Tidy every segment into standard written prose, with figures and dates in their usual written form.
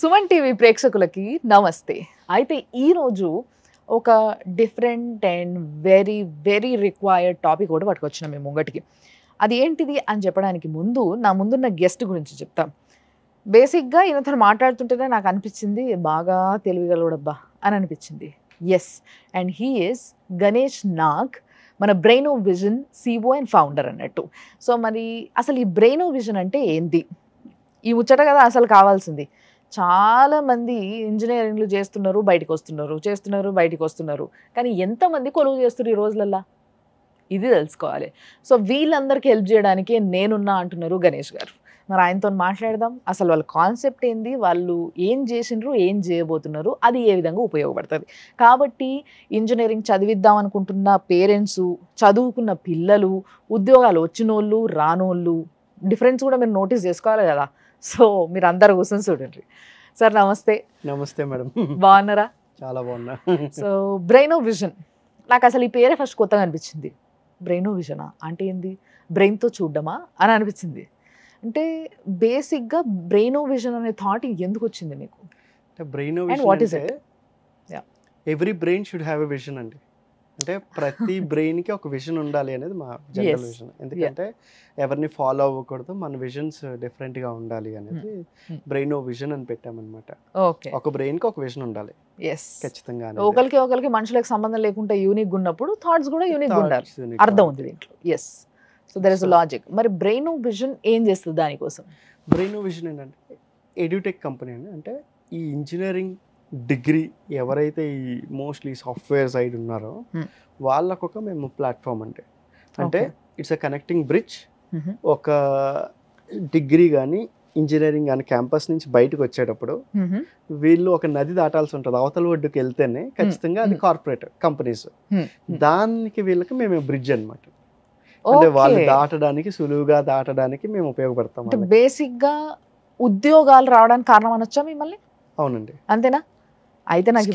Suman TV ప్రేక్షకులకి నమస్తే. అయితే ఈరోజు ఒక different and very very required topic కూడా పట్టుకొచ్చినాం మేము ముంగటికి. అది ఏంటిది అని చెప్పడానికి ముందు నా ముందున్న గెస్ట్ గురించి చెప్తాం. బేసిక్గా ఈయనతో మాట్లాడుతుంటేనే నాకు అనిపించింది బాగా తెలివిగలడబ్బా అని అనిపించింది. Yes, and he is Ganesh Nag, మన Braino Vision CEO and founder అన్నట్టు. సో మరి అసలు ఈ బ్రెయినో విజన్ అంటే ఏంది, ఈ ముచ్చట కదా అసలు కావాల్సింది. చాలామంది ఇంజనీరింగ్లు చేస్తున్నారు, బయటికి వస్తున్నారు, కానీ ఎంతమంది కొలువు చేస్తున్నారు ఈ రోజులల్లా, ఇది తెలుసుకోవాలి. సో వీళ్ళందరికీ హెల్ప్ చేయడానికి నేనున్నా అంటున్నారు గణేష్ గారు. మరి ఆయనతో మాట్లాడదాం. అసలు వాళ్ళ కాన్సెప్ట్ ఏంది, వాళ్ళు ఏం చేసిండ్రు, ఏం చేయబోతున్నారు, అది ఏ విధంగా ఉపయోగపడుతుంది. కాబట్టి ఇంజనీరింగ్ చదివిద్దాం అనుకుంటున్న పేరెంట్స్, చదువుకున్న పిల్లలు, ఉద్యోగాలు వచ్చినోళ్ళు రానోళ్ళు, డిఫరెన్స్ కూడా మీరు నోటీస్ చేసుకోవాలి కదా. సో మీరు అందరు కూర్చొని చూడండి. సార్ నమస్తే. నమస్తే మేడం. బాగున్నారా? చాలా బాగున్నా. సో బ్రెయినో విజన్, నాకు అసలు ఈ పేరే ఫస్ట్ కొత్తగా అనిపించింది. బ్రెయినో విజనా అంటే ఏంది, బ్రెయిన్తో చూడడమా అని అనిపించింది. అంటే బేసిక్గా బ్రెయినో విజన్ అనే థాట్ ఎందుకు వచ్చింది మీకు? బ్రెయినో and what is it? Every brain should have a vision అండి. అంటే ప్రతి బ్రెయిన్కి ఒక విజన్ ఉండాలి అనేది మా జనరల్ విజన్. ఎందుకంటే ఎవరిని ఫాలో అవ్వకూడదు, మన విజన్స్ డిఫరెంట్గా ఉండాలి అనేది బ్రెయినో విజన్ అని పెట్టామన్నమాట. ఒక బ్రెయిన్కి ఒక విజన్ ఉండాలి ఖచ్చితంగా. ఒకరికి మనుషులకు సంబంధం లేకుండా యూనిక్ ఉన్నప్పుడు థాట్స్ కూడా యూనిక్ ఉండాలి, అర్థం ఉంది దీంట్లో. Yes, so there is logic. మరి బ్రెయినో విజన్ ఏం చేస్తుంది దానికోసం? బ్రెయినో విజన్ ఏంటంటే ఎడ్యుటెక్ కంపెనీ అండి. అంటే ఈ ఇంజనీరింగ్ డిగ్రీ ఎవరైతే ఈ మోస్ట్లీ సాఫ్ట్వేర్ సైడ్ ఉన్నారో వాళ్ళకొక మేము ప్లాట్ఫామ్ అంటే ఇట్స్ అ కనెక్టింగ్ బ్రిడ్జ్. ఒక డిగ్రీ కానీ ఇంజనీరింగ్ కానీ క్యాంపస్ నుంచి బయటకు వచ్చేటప్పుడు వీళ్ళు ఒక నది దాటాల్సి ఉంటుంది, అవతల ఒడ్డుకి వెళ్తేనే ఖచ్చితంగా అది కార్పొరేట్ కంపెనీస్, దానికి వీళ్ళకి మేము బ్రిడ్జ్ అనమాట. అంటే వాళ్ళు దాటడానికి, సులువుగా దాటడానికి మేము ఉపయోగపడతాం. బేసిక్ గా ఉద్యోగాలు రావడానికి కారణం అనొచ్చా మిమ్మల్ని? అవునండి. అంతేనా? అయితే నాకు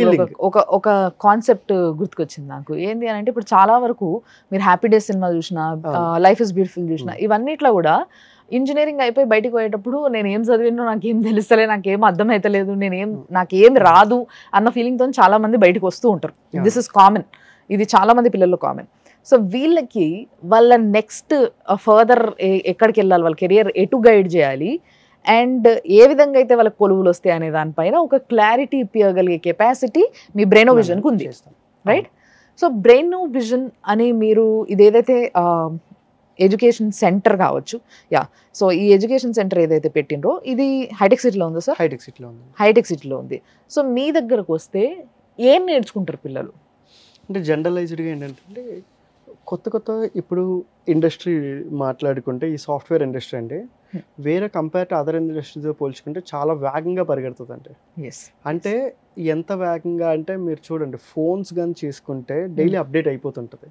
ఒక కాన్సెప్ట్ గుర్తుకొచ్చింది నాకు. ఏంది అని అంటే, ఇప్పుడు చాలా వరకు మీరు హ్యాపీ డేస్ సినిమా చూసినా, లైఫ్ ఇస్ బ్యూటిఫుల్ చూసినా, ఇవన్నిట్లో కూడా ఇంజనీరింగ్ అయిపోయి బయటకు పోయేటప్పుడు నేను ఏం చదివినో నాకేం తెలుస్తలే, నాకేం అర్థమవుతలేదు, నాకేం రాదు అన్న ఫీలింగ్తో చాలా మంది బయటకు వస్తూ ఉంటారు. దిస్ ఇస్ కామన్, ఇది చాలా మంది పిల్లల్లో కామన్. సో వీళ్ళకి వాళ్ళ నెక్స్ట్ ఫర్దర్ ఎక్కడికి వెళ్ళాలి, వాళ్ళ కెరియర్ ఎటు గైడ్ చేయాలి, అండ్ ఏ విధంగా అయితే వాళ్ళకి కొలువులు వస్తాయి అనే దానిపైన ఒక క్లారిటీ ఇవ్వగలిగే కెపాసిటీ మీ బ్రెయినో విజన్కి ఉంది, రైట్? సో బ్రెయినో విజన్ అని మీరు ఇదేదైతే ఎడ్యుకేషన్ సెంటర్ కావచ్చు, సో ఈ ఎడ్యుకేషన్ సెంటర్ ఏదైతే పెట్టినరో ఇది హైటెక్ సిటీలో ఉందా సార్? హైటెక్ సిటీలో ఉంది. సో మీ దగ్గరకు వస్తే ఏం నేర్చుకుంటారు పిల్లలు? అంటే జనరలైజ్డ్గా ఏంటంటే కొత్త ఇప్పుడు ఇండస్ట్రీ మాట్లాడుకుంటే ఈ సాఫ్ట్వేర్ ఇండస్ట్రీ అంటే వేరే కంపేర్ టు అదర్ ఇండస్ట్రీతో పోల్చుకుంటే చాలా వేగంగా పరిగెడుతుంది అండి. అంటే ఎంత వేగంగా అంటే మీరు చూడండి, ఫోన్స్ కానీ చేసుకుంటే డైలీ అప్డేట్ అయిపోతుంటుంది.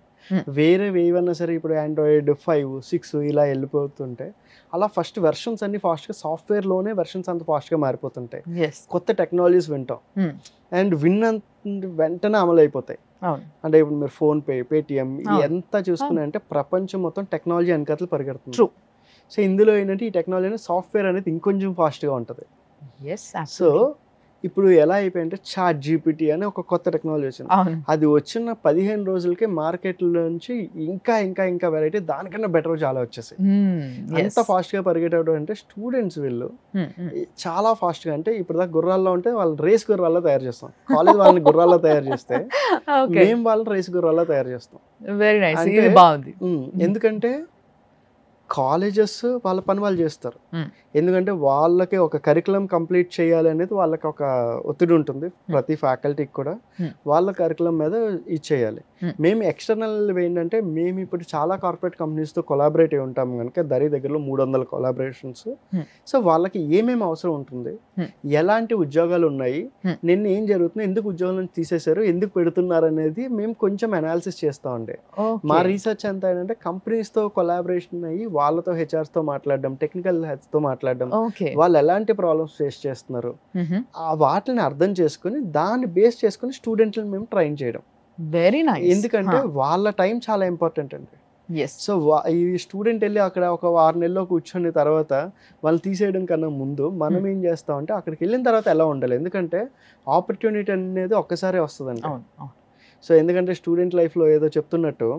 వేరే ఏవన్నా సరే ఇప్పుడు ఆండ్రాయిడ్ 5, 6 ఇలా వెళ్ళిపోతుంటే అలా ఫస్ట్ వెర్షన్స్ అన్ని ఫాస్ట్గా, సాఫ్ట్వేర్లోనే వెర్షన్స్ అంత ఫాస్ట్గా మారిపోతుంటాయి. కొత్త టెక్నాలజీస్ వింటాం అండ్ వెంటనే అమలు అయిపోతాయి. అంటే ఇప్పుడు మీరు ఫోన్పే, పేటిఎం ఎంత చూసుకున్నారంటే ప్రపంచం మొత్తం టెక్నాలజీ వెనకాతలు పరిగెడుతుంది. సో ఇందులో ఏంటంటే ఈ టెక్నాలజీ అనేది, సాఫ్ట్వేర్ అనేది ఇంకొంచెం ఫాస్ట్గా ఉంటుంది. సో ఇప్పుడు ఎలా అయిపోయిందంటే చాట్ జీపీటీ అని ఒక కొత్త టెక్నాలజీ వచ్చింది. అది వచ్చిన 15 రోజులకే మార్కెట్లో నుంచి ఇంకా ఇంకా ఇంకా వెరైటీ దానికన్నా బెటర్ చాలా వచ్చేసాయి. ఎంత ఫాస్ట్గా పరిగెట్టడం అంటే స్టూడెంట్స్ వీళ్ళు చాలా ఫాస్ట్గా, అంటే ఇప్పుడు దాకా గుర్రాల్లో ఉంటే వాళ్ళు రేస్ గుర్రాల్లో తయారు చేస్తాం, కాలేజ్ వాళ్ళని గుర్రాల్లో తయారు చేస్తే మేము వాళ్ళని రేస్ గుర్రాల్లో తయారు చేస్తాం. వెరీ నైస్, ఇది బాగుంది. ఎందుకంటే కాలేజెస్ వాళ్ళ పని వాళ్ళు చేస్తారు, ఎందుకంటే వాళ్ళకి ఒక కరికులం కంప్లీట్ చేయాలి అనేది వాళ్ళకి ఒక ఒత్తిడి ఉంటుంది. ప్రతి ఫ్యాకల్టీకి కూడా వాళ్ళ కరికులం మీద ఇచ్చేయాలి. మేము ఎక్స్టర్నల్ ఏంటంటే మేము ఇప్పుడు చాలా కార్పొరేట్ కంపెనీస్తో కొలాబరేట్ అయి ఉంటాము కనుక దగ్గరలో 300 కొలాబరేషన్స్. సో వాళ్ళకి ఏమేమి అవసరం ఉంటుంది, ఎలాంటి ఉద్యోగాలు ఉన్నాయి, నిన్న ఏం జరుగుతుంది, ఎందుకు ఉద్యోగాలను తీసేశారు, ఎందుకు పెడుతున్నారు అనేది మేము కొంచెం అనాలిసిస్ చేస్తామండి. మా రీసెర్చ్ అంతా ఏంటంటే కంపెనీస్తో కొలాబరేషన్ అయ్యి వాళ్ళతో హెచ్ఆర్స్తో మాట్లాడడం, టెక్నికల్ హెడ్స్తో మాట్లాడడం, వాళ్ళు ఎలాంటి ప్రాబ్లమ్స్ ఫేస్ చేస్తున్నారు వాటిని అర్థం చేసుకుని దాన్ని బేస్ చేసుకుని స్టూడెంట్లను మేము ట్రైన్ చేయడం. Very nice. ఎందుకంటే వాళ్ళ టైం చాలా ఇంపార్టెంట్ అండి. ఎస్ సో ఈ స్టూడెంట్ వెళ్ళి అక్కడ ఒక 6 నెలల్లో కూర్చొని తర్వాత వాళ్ళు తీసేయడం కన్నా ముందు మనం ఏం చేస్తామంటే అక్కడికి వెళ్ళిన తర్వాత ఎలా ఉండాలి, ఎందుకంటే ఆపర్చునిటీ అనేది ఒక్కసారే వస్తుందండి. అవును అవును సో ఎందుకంటే స్టూడెంట్ లైఫ్లో ఏదో చెప్తున్నట్టు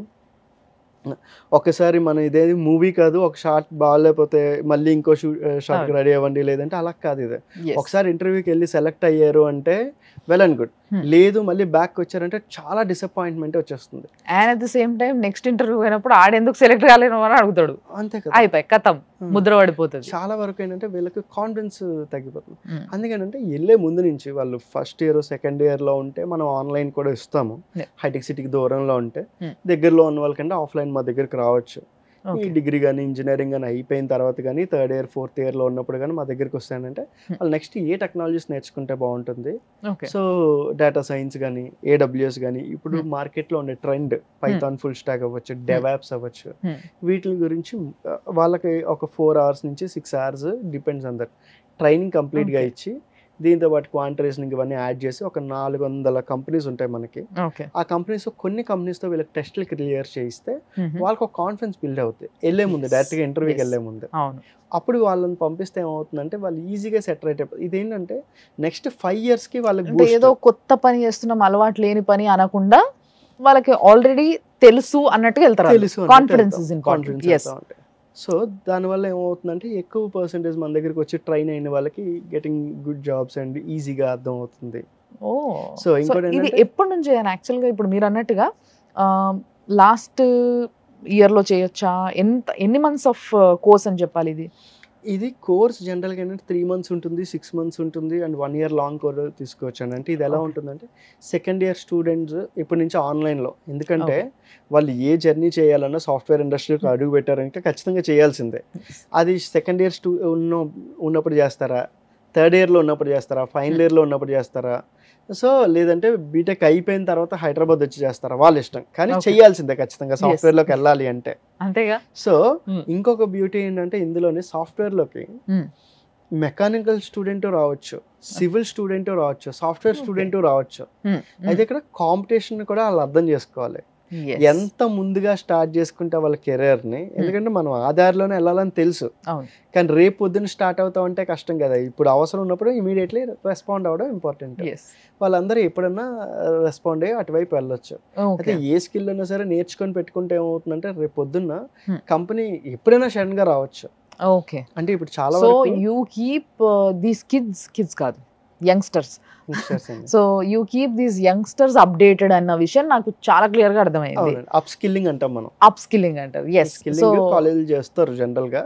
ఒక్కసారి మనం ఇదేది మూవీ కాదు, ఒక షార్ట్ బాగాలేకపోతే మళ్ళీ ఇంకో షార్ట్కి రెడీ అవ్వండి, లేదంటే అలా కాదు. ఇది ఎస్ ఒకసారి ఇంటర్వ్యూకి వెళ్ళి సెలెక్ట్ అయ్యారు అంటే వెల్ అండ్ గుడ్, లేదు మళ్ళీ బ్యాక్ వచ్చారంటే చాలా డిసప్పాయింట్మెంట్ వచ్చేస్తుంది. And at the same time next interview అయినప్పుడు ఆడెందుకు సెలెక్ట్ కాలేను అని అడుగుతాడు, అంతే కదా, అయిపోయి కథం ముద్ర పడిపోతుంది. చాలా వరకు ఏంటంటే వీళ్ళకి కాన్ఫిడెన్స్ తగ్గిపోతుంది. అందుకనంటే వెళ్ళే ముందు నుంచి వాళ్ళు ఫస్ట్ ఇయర్ సెకండ్ ఇయర్లో ఉంటే మనం ఆన్లైన్ కూడా ఇస్తాము. హైటెక్ సిటీకి దూరంలో ఉంటే దగ్గరలో ఉన్న వాళ్ళకంటే ఆఫ్లైన్ మా దగ్గరికి రావచ్చు. ఈ డిగ్రీ కానీ ఇంజనీరింగ్ కానీ అయిపోయిన తర్వాత కానీ థర్డ్ ఇయర్ ఫోర్త్ ఇయర్లో ఉన్నప్పుడు కానీ మా దగ్గరికి వస్తానంటే వాళ్ళు నెక్స్ట్ ఏ టెక్నాలజీస్ నేర్చుకుంటే బాగుంటుంది. సో డేటా సైన్స్ కానీ ఏడబ్ల్యూఎస్ కానీ ఇప్పుడు మార్కెట్లో ఉండే ట్రెండ్ పైథాన్ ఫుల్ స్టాక్ అవ్వచ్చు, డెవాప్స్ అవ్వచ్చు, వీటి గురించి వాళ్ళకి ఒక 4 hours నుంచి 6 hours depends on that training కంప్లీట్గా ఇచ్చి దీంతో పాటు క్వాంట్ రీజనింగ్ ఇవన్నీ యాడ్ చేసి ఒక 400 కంపెనీస్ ఉంటాయి మనకి. ఆ కంపెనీస్ కొన్ని కంపెనీస్తో వీళ్ళకి టెస్ట్లు క్లియర్ చేయిస్తే వాళ్ళకి ఒక కాన్ఫిడెన్స్ బిల్డ్ అవుతుంది వెళ్ళే ముందు, డైరెక్ట్గా ఇంటర్వ్యూకి వెళ్ళే ముందు. అప్పుడు వాళ్ళని పంపిస్తే ఏమవుతుందంటే వాళ్ళు ఈజీగా సెట్ రైట్ అయిపోతుంది. ఇదేంటంటే నెక్స్ట్ 5 yearsకి వాళ్ళకి ఏదో కొత్త పని చేస్తున్నాం అలవాటు లేని పని అనకుండా వాళ్ళకి ఆల్రెడీ తెలుసు అన్నట్టుగా వెళ్తారు. Confidence is important. yes so దానివల్ల ఏమవుతుందంటే ఎక్కువ పర్సెంటేజ్ మన దగ్గరికి వచ్చి ట్రైన్ అయిన వాళ్ళకి గెటింగ్ గుడ్ జాబ్స్ అండ్ ఈజీగా అర్థం అవుతుంది. సో ఇది ఎప్పటి నుంచి యాక్చువల్గా ఇప్పుడు మీరు అన్నట్టుగా లాస్ట్ ఇయర్లో చేయొచ్చా, ఎన్ని మంత్స్ ఆఫ్ కోర్స్ అని చెప్పాలి? ఇది కోర్స్ జనరల్గా ఏంటంటే 3 months ఉంటుంది, 6 months ఉంటుంది అండ్ 1 year లాంగ్ కోర్స్ తీసుకోవచ్చు అండి. అంటే ఇది ఎలా ఉంటుందంటే సెకండ్ ఇయర్ స్టూడెంట్స్ ఇప్పటి నుంచి ఆన్లైన్లో, ఎందుకంటే వాళ్ళు ఏ జర్నీ చేయాలన్నా సాఫ్ట్వేర్ ఇండస్ట్రీకి అడుగు పెట్టారంటే ఖచ్చితంగా చేయాల్సిందే. అది సెకండ్ ఇయర్ ఉన్నప్పుడు చేస్తారా, థర్డ్ ఇయర్లో ఉన్నప్పుడు చేస్తారా, ఫైనల్ ఇయర్లో ఉన్నప్పుడు చేస్తారా, సో లేదంటే బీటెక్ అయిపోయిన తర్వాత హైదరాబాద్ వచ్చి చేస్తారా, వాళ్ళ ఇష్టం. కానీ చేయాల్సిందే ఖచ్చితంగా సాఫ్ట్వేర్లోకి వెళ్ళాలి అంటే. అంతేగా. సో ఇంకొక బ్యూటీ ఏంటంటే ఇందులోనే సాఫ్ట్వేర్లోకి మెకానికల్ స్టూడెంట్ రావచ్చు, సివిల్ స్టూడెంట్ రావచ్చు, సాఫ్ట్వేర్ స్టూడెంట్ రావచ్చు. అయితే ఇక్కడ కాంపిటీషన్ కూడా వాళ్ళు అర్థం చేసుకోవాలి. ఎంత ముందుగా స్టార్ట్ చేసుకుంటే వాళ్ళ కెరీర్ని, ఎందుకంటే మనం ఆ దారిలోనే వెళ్ళాలని తెలుసు, కానీ రేపు పొద్దున్న స్టార్ట్ అవుతామంటే కష్టం కదా. ఇప్పుడు అవసరం ఉన్నప్పుడు ఇమీడియట్లీ రెస్పాండ్ అవ్వడం ఇంపార్టెంట్. వాళ్ళందరూ ఎప్పుడన్నా రెస్పాండ్ అయ్యి అటువైపు వెళ్ళొచ్చు. అయితే ఏ స్కిల్ అయినా సరే నేర్చుకొని పెట్టుకుంటే ఏమవుతుందంటే రేపు పొద్దున్న కంపెనీ ఎప్పుడైనా సడన్ గా రావచ్చు. ఓకే, అంటే ఇప్పుడు చాలా యూ కీప్ దీస్ కిడ్స్ కాదు youngsters, so you keep these youngsters updated అన్న విషయం నాకు చాలా క్లియర్ గా అర్థమైంది. అప్ స్కిల్లింగ్ అంటాం మనం, అప్ స్కిల్లింగ్ అంటారు. ఎస్, కాలేజ్ చేస్తారు జనరల్ గా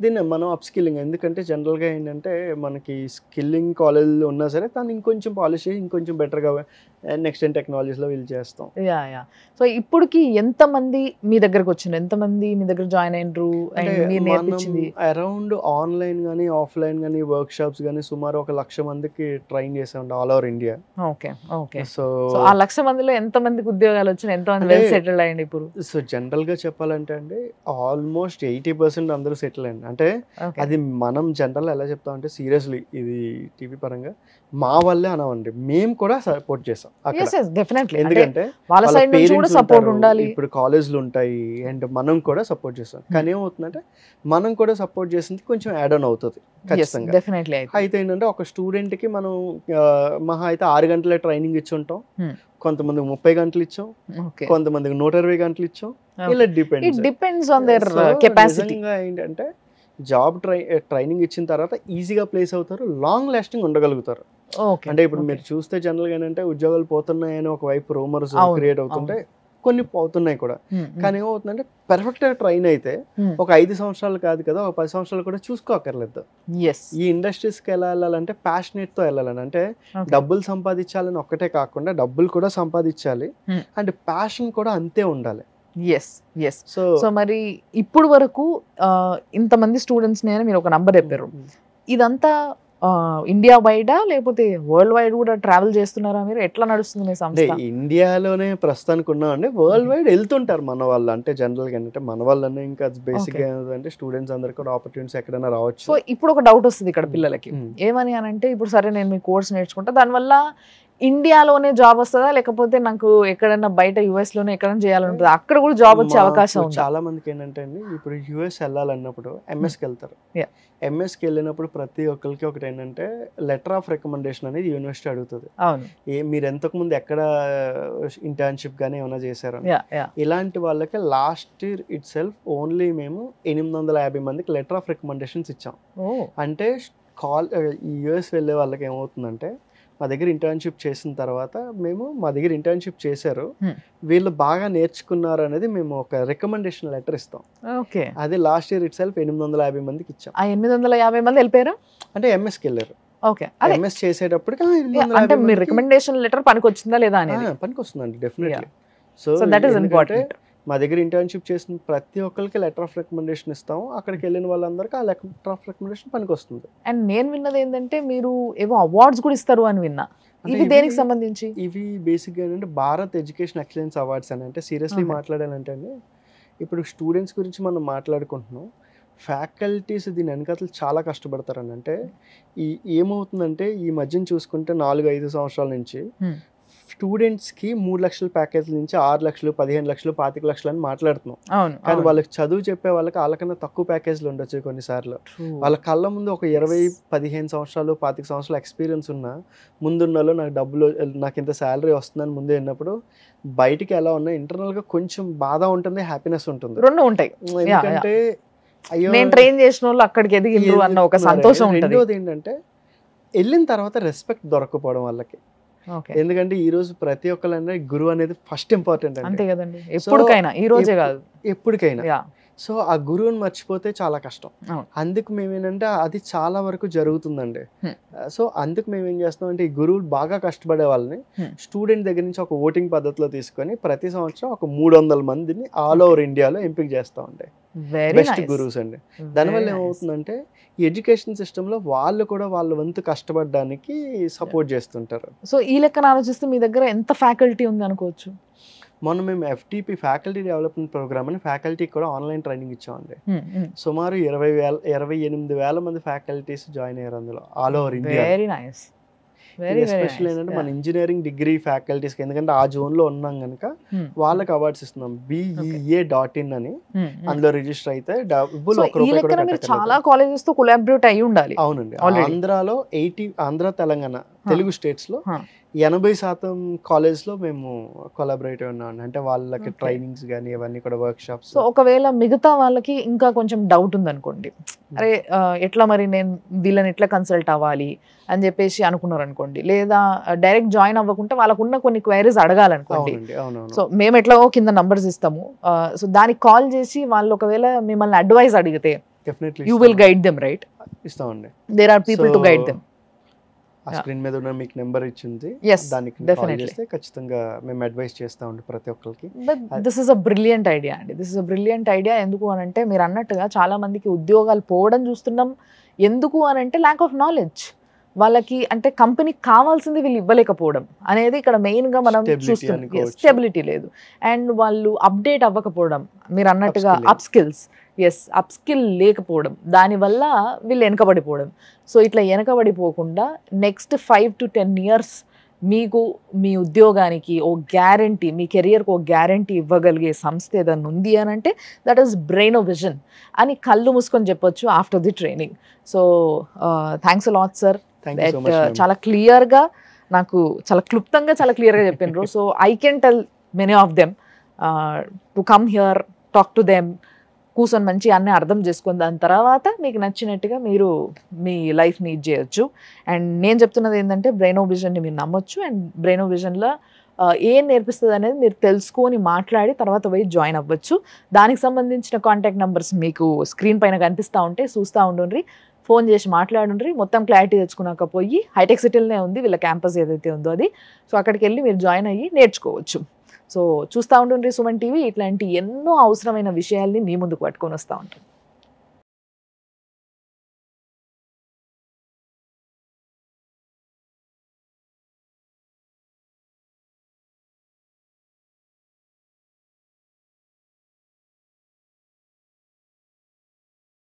దీన్ని మనం అప్ స్కిల్లింగ్. ఎందుకంటే జనరల్ గా ఏంటంటే మనకి స్కిల్లింగ్ కాలేజ్ ఉన్నా సరే దాన్ని ఇంకొంచెం పాలిష్ చేసి ఇంకొంచెం బెటర్ గా నెక్స్ట్ టెక్నాలజీస్ లో వీళ్ళు చేస్తాం. సో ఇప్పటికి ఎంతమంది మీ దగ్గరకు వచ్చిండ్రు, ఎంతమంది మీ దగ్గర జాయిన్ అయినరు? అరౌండ్ ఆన్లైన్ గానీ ఆఫ్లైన్ గానీ వర్క్ షాప్స్ గానీ సుమారు 1,00,000 మందికి ట్రైన్ చేసాం all over India. Okay okay. So ఆ 1,00,000 మందిలో ఎంత మందికి ఉద్యోగాలు వచ్చినాయి, ఎంత మంది వెల్ సెటిల్డ్ అయ్యండి ఇప్పుడు? సో జనరల్ గా చెప్పాలంటే అండి ఆల్మోస్ట్ 80% అందరూ సెటిల్ అయ్యండి. అంటే అది మనం జనరల్ ఎలా చెప్తాం అంటే సీరియస్లీ ఇది టీవీ పరంగా మా వల్లే అనవండి, మేము కూడా సపోర్ట్ చేస్తాం ఎందుకంటే ఇప్పుడు కాలేజ్లు ఉంటాయి అండ్ మనం కూడా సపోర్ట్ చేస్తాం. కానీ ఏమవుతుందంటే మనం కూడా సపోర్ట్ చేసింది కొంచెం యాడ్ ఆన్ అవుతుంది ఖచ్చితంగా. అయితే ఏంటంటే ఒక స్టూడెంట్ కి మనం మహా అయితే 6 గంటలే ట్రైనింగ్ ఇచ్చి ఉంటాం, కొంతమందికి 30 గంటలు ఇచ్చాం, కొంతమందికి 120 గంటలు ఇచ్చాం. ఇలా డిపెండ్స్ ఆన్ దేర్ కెపాసిటీ. ఏంటంటే జాబ్ ట్రైనింగ్ ఇచ్చిన తర్వాత ఈజీగా ప్లేస్ అవుతారు, లాంగ్ లాస్టింగ్ ఉండగలుగుతారు. అంటే ఇప్పుడు మీరు చూస్తే జనరల్ గా ఏంటంటే ఉద్యోగాలు పోతున్నాయని ఒకవైపు రూమర్స్ క్రియేట్ అవుతుంటే కొన్ని పోతున్నాయి కూడా. కానీ ఏమవుతుందంటే పర్ఫెక్ట్ గా ట్రైన్ అయితే ఒక 5 సంవత్సరాలు కాదు కదా, ఒక 10 సంవత్సరాలు కూడా చూసుకోకర్లేదు. ఈ ఇండస్ట్రీస్ కి వెళ్ళాలంటే ప్యాషనేట్ తో వెళ్ళాలని, అంటే డబ్బులు సంపాదించాలని ఒక్కటే కాకుండా డబ్బులు కూడా సంపాదించాలి అండ్ ప్యాషన్ కూడా అంతే ఉండాలి. సో మరి ఇప్పుడు వరకు ఇంతమంది స్టూడెంట్స్ ని మీరు ఒక నంబర్ చెప్పారు, ఇదంతా ఇండియా వైడా లేకపోతే వరల్డ్ వైడ్ కూడా ట్రావెల్ చేస్తున్నారా మీరు? ఎట్లా నడుస్తుంది మీ సంస్థ? ఇండియాలోనే ప్రస్తుతానికి ఉన్నామండి, వరల్డ్ వైడ్ వెళ్తుంటారు మన వాళ్ళు. అంటే జనరల్ గా ఏంటంటే మన వాళ్ళనే ఇంకా బేసిక్ గా ఏంటంటే స్టూడెంట్స్ అందరికి కూడా ఆపర్చునిటీస్ ఎక్కడైనా రావచ్చు. సో ఇప్పుడు ఒక డౌట్ వస్తుంది ఇక్కడ పిల్లలకి, ఏమని అని అంటే ఇప్పుడు సరే నేను మీ కోర్స్ నేర్చుకుంటా, దానివల్ల ఇండియాలోనే జాబ్ వస్తుందా లేకపోతే నాకు ఎక్కడన్నా బయట యుఎస్ లోనే ఎక్కడైనా చేయాలని ఉంటుందా? అక్కడ కూడా జాబ్ వచ్చే అవకాశం ఉంది. చాలా మందికి ఏంటంటే అండి, ఇప్పుడు యుఎస్ వెళ్ళాలన్నప్పుడు ఎంఎస్కి వెళ్తారు. Yeah. ఎంఎస్కి వెళ్ళినప్పుడు ప్రతి ఒక్కరికి ఒకటి ఏంటంటే లెటర్ ఆఫ్ రికమెండేషన్ అనేది యూనివర్సిటీ అడుగుతుంది. అవును. మీరు ఎంతకుముందు ఎక్కడ ఇంటర్న్షిప్ కానీ ఏమైనా చేశారని. Yeah. ఇలాంటి వాళ్ళకి last year it self only మేము 850 మందికి లెటర్ ఆఫ్ రికమెండేషన్స్ ఇచ్చాం. Oh. అంటే యుఎస్ వెళ్ళే వాళ్ళకి ఏమవుతుందంటే, మా దగ్గర ఇంటర్న్షిప్ చేసిన తర్వాత మా దగ్గర ఇంటర్న్షిప్ చేశారు, వీళ్ళు బాగా నేర్చుకున్నారు అనేది మేము ఒక రికమెండేషన్ లెటర్ ఇస్తాం. ఓకే. అది లాస్ట్ ఇయర్ ఇట్ సెల్ఫ్ 850 మందికి ఇచ్చాం. ఆ 850 మంది వెళ్ళిపోయారా? అంటే ఎంఎస్కి వెళ్ళారు. ఓకే. ఎంఎస్ చేసేటప్పటికి అంటే మీ రికమెండేషన్ లెటర్ పనికి వచ్చిందా లేదా అనేది పనికి వస్తుందండి definitely. So that is important. మా దగ్గర ఇంటర్న్షిప్ చేసిన ప్రతి ఒక్కరికి లెటర్ ఆఫ్ రికమెండేషన్ ఇస్తాము. అక్కడికి వెళ్ళిన వాళ్ళందరికీ ఆ లెటర్ ఆఫ్ రికమెండేషన్ పనికి వస్తుంది. అండ్ నేను విన్నది ఏంటంటే మీరు ఏవో అవార్డ్స్ కూడా ఇస్తారు అని విన్నా. ఇవి దేనికి సంబంధించి? ఇవి బేసిక్గా ఏంటంటే భారత్ ఎడ్యుకేషన్ ఎక్సలెన్స్ అవార్డ్స్ అని. అంటే సీరియస్లీ మాట్లాడాలంటే అండి, ఇప్పుడు స్టూడెంట్స్ గురించి మనం మాట్లాడుకుంటున్నాం, ఫ్యాకల్టీస్ దీని వెనకాతలు చాలా కష్టపడతారని. అంటే ఏమవుతుందంటే ఈ మధ్యన చూసుకుంటే 4-5 సంవత్సరాల నుంచి స్టూడెంట్స్కి 3 లక్షల ప్యాకేజ్ నుంచి 6 లక్షలు, 15 లక్షలు, 25 లక్షలు అని మాట్లాడుతున్నాం. కానీ వాళ్ళకి చదువు చెప్పే వాళ్ళకి వాళ్ళకన్నా తక్కువ ప్యాకేజ్లు ఉండొచ్చు కొన్నిసార్లు. వాళ్ళ కళ్ళ ముందు ఒక 20-15 సంవత్సరాలు, 25 సంవత్సరాలు ఎక్స్పీరియన్స్ ఉన్న ముందున్నలో నాకు ఇంత శాలరీ వస్తుందని ముందే విన్నప్పుడు బయటికి ఎలా ఉన్నా ఇంటర్నల్గా కొంచెం బాధ ఉంటుంది, హ్యాపీనెస్ ఉంటుంది, రెండు ఉంటాయి. ఎందుకంటే అయ్యో నేను ట్రైన్ చేసిన వాళ్ళు అక్కడికి ఎదిగిండ్రు అన్న ఒక సంతోషం ఉంటుంది. రెండోది ఏంటంటే వెళ్ళిన తర్వాత రెస్పెక్ట్ దొరకపోవడం వాళ్ళకి. ఎందుకంటే ఈ రోజు ప్రతి ఒక్కళ్ళంటే గురువు అనేది ఫస్ట్ ఇంపార్టెంట్ అంతే కదండి, ఎప్పటికైనా, ఈ రోజే కాదు ఎప్పటికైనా. సో ఆ గురువుని మర్చిపోతే చాలా కష్టం. అందుకు మేమేంటంటే అది చాలా వరకు జరుగుతుందండి. సో అందుకు మేము ఏం చేస్తాం అంటే ఈ గురువులు బాగా కష్టపడే వాళ్ళని స్టూడెంట్ దగ్గర నుంచి ఒక ఓటింగ్ పద్ధతిలో తీసుకొని ప్రతి సంవత్సరం ఒక 300 మందిని ఆల్ ఓవర్ ఇండియాలో ఎంపిక చేస్తా ఉంటాయి బెస్ట్ గురువుస్ అండి. దానివల్ల ఏమవుతుందంటే ఈ ఎడ్యుకేషన్ సిస్టంలో వాళ్ళు కూడా వాళ్ళ వంతు కష్టపడడానికి సపోర్ట్ చేస్తుంటారు. సో ఈ లెక్కన ఆలోచిస్తే మీ దగ్గర ఎంత ఫ్యాకల్టీ ఉంది అనుకోవచ్చు. మొన్న మేము FTP ఫ్యాకల్టీ డెవలప్మెంట్ ప్రోగ్రామ్ అని ఫ్యాకల్టీకి కూడా ఆన్లైన్ ట్రైనింగ్ ఇచ్చామండి. సుమారు 28,000 మంది ఫ్యాకల్టీస్ జాయిన్ అయ్యారు అందులో all over India. Very nice. Special ఏంటంటే మన ఇంజనీరింగ్ డిగ్రీ ఫ్యాకల్టీస్కి, ఎందుకంటే ఆ జోన్ లో ఉన్నాం కనుక వాళ్ళకి అవార్డ్స్ ఇస్తున్నాం. BEA.in అని అందులో రిజిస్టర్ అయితే చాలా కాలేజెస్ తో కొలాబరేట్ అయ్యి ఉండాలి. అవునండి. ఆంధ్రాలో ఆంధ్ర, తెలంగాణ, తెలుగు స్టేట్స్ లో 80% కాలేజ్ లో మేము కొలాబరేట్ ఉన్నాం. అంటే వాళ్ళకి ట్రైనింగ్స్ కానీ ఇవన్నీ కూడా వర్క్ షాప్స్. సో ఒకవేళ మిగతా వాళ్ళకి ఇంకా కొంచెం డౌట్ ఉంది అనుకోండి, అరే ఎట్లా మరి నేను వీళ్ళని ఎట్లా కన్సల్ట్ అవ్వాలి అని చెప్పేసి అనుకున్నారు అనుకోండి, లేదా డైరెక్ట్ జాయిన్ అవ్వకుండా వాళ్ళకున్న కొన్ని క్వైరీస్ అడగాలనుకోండి, సో మేము ఎట్లా కింద నంబర్స్ ఇస్తాము, సో దానికి కాల్ చేసి వాళ్ళు ఒకవేళ మిమ్మల్ని అడ్వైస్ అడిగితే you will guide them, right? ఇస్తామండి. There are people to guide them. ఆ స్క్రీన్ మీద ఉన్న మీకు నెంబర్ ఇచ్చింది, దానికి కాల్ చేస్తే ఖచ్చితంగా మేము అడ్వైస్ చేస్తా ఉండి ప్రతి ఒక్కరికి. This is a brilliant idea అండి. This is a brilliant idea. ఎందుకు అని అంటే మీరు అన్నట్టుగా చాలా మందికి ఉద్యోగాలు పోవడం చూస్తున్నాం. ఎందుకు అని అంటే ల్యాక్ ఆఫ్ నాలెడ్జ్. వాళ్ళకి అంటే కంపెనీకి కావాల్సింది వీళ్ళు ఇవ్వలేకపోవడం అనేది ఇక్కడ మెయిన్ గా మనం చూస్తున్నాం. స్టెబిలిటీ లేదు అండ్ వాళ్ళు అప్డేట్ అవ్వకపోవడం, మీరు అన్నట్టుగా అప్ స్కిల్ లేకపోవడం, దానివల్ల వీళ్ళు వెనకబడిపోవడం. సో ఇట్లా వెనకబడిపోకుండా నెక్స్ట్ 5 to 10 years మీకు మీ ఉద్యోగానికి ఓ గ్యారంటీ, మీ కెరియర్కి ఓ గ్యారంటీ ఇవ్వగలిగే సంస్థ ఏదైనా ఉంది అని అంటే దట్ ఈస్ బ్రెయినోవిజన్ అని కళ్ళు మూసుకొని చెప్పొచ్చు after the training. So thanks a lot sir. చాలా క్లియర్గా, నాకు చాలా క్లుప్తంగా, చాలా క్లియర్గా చెప్పినారు. So I can tell many of them to come here, talk to them, కూర్చొని మంచి అన్నీ అర్థం చేసుకుని దాని తర్వాత మీకు నచ్చినట్టుగా మీరు మీ లైఫ్ని ఇది చేయొచ్చు. అండ్ నేను చెప్తున్నది ఏంటంటే బ్రెయినోవిజన్ని మీరు నమ్మొచ్చు. అండ్ బ్రెయినోవిజన్లో ఏం నేర్పిస్తుంది అనేది మీరు తెలుసుకొని మాట్లాడి తర్వాత పోయి జాయిన్ అవ్వచ్చు. దానికి సంబంధించిన కాంటాక్ట్ నెంబర్స్ మీకు స్క్రీన్ పైన కనిపిస్తూ ఉంటే చూస్తూ ఉండండి, ఫోన్ చేసి మాట్లాడుండ్రి. మొత్తం క్లారిటీ తెచ్చుకున్నాక పోయి హైటెక్ సిటీలోనే ఉంది వీళ్ళ క్యాంపస్ ఏదైతే ఉందో అది. సో అక్కడికి వెళ్ళి మీరు జాయిన్ అయ్యి నేర్చుకోవచ్చు. సో చూస్తూ ఉండండి సుమన్ టీవీ. ఇట్లాంటి ఎన్నో అవసరమైన విషయాల్ని మీ ముందుకు పట్టుకొని వస్తూ ఉంటాం.